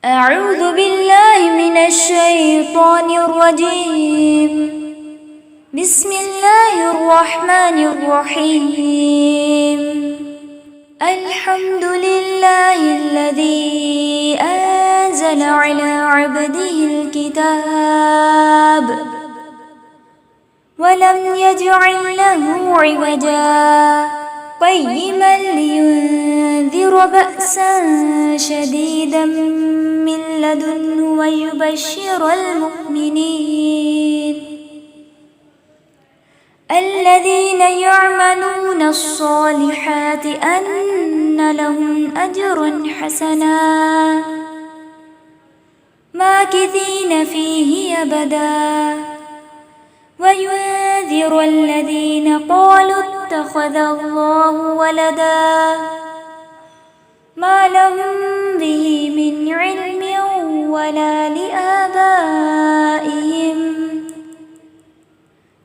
أعوذ بالله من الشيطان الرجيم. بسم الله الرحمن الرحيم. الحمد لله الذي أنزل على عبده الكتاب ولم يجعل له عوجا قيما لينذر بأسا شديدا من لدنه ويبشر المؤمنين الذين يعملون الصالحات أن لهم أجرا حسنا ماكثين فيه أبدا وينذر الذين قالوا اتخذ الله ولدا ما لهم به من علم ولا لآبائهم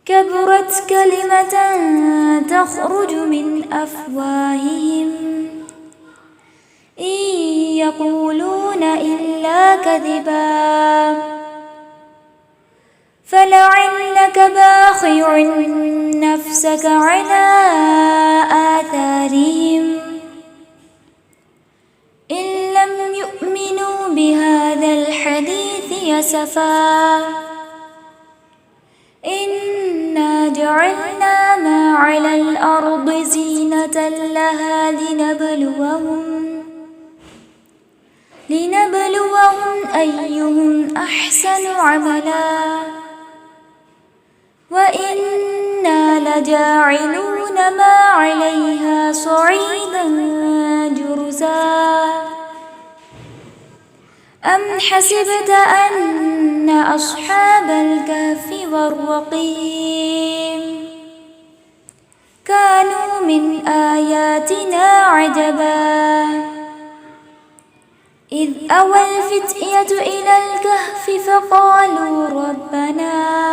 كبرت كلمة تخرج من أفواههم إن يقولون إلا كذبا فلعلك باخع نفسك على آثارهم إن لم يؤمنوا بهذا الحديث أسفا إنا جعلنا ما على الأرض زينة لها لنبلوهم أيهم أحسن عملا وإنا لجاعلون ما عليها صعيدا جرزا أم حسبت أن أصحاب الكهف والرقيم كانوا من آياتنا عجبا إذ أوى الفتية إلى الكهف فقالوا ربنا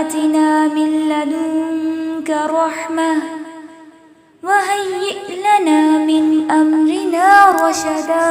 آتنا من لدنك رحمة وهيئ لنا من أمرنا رشدا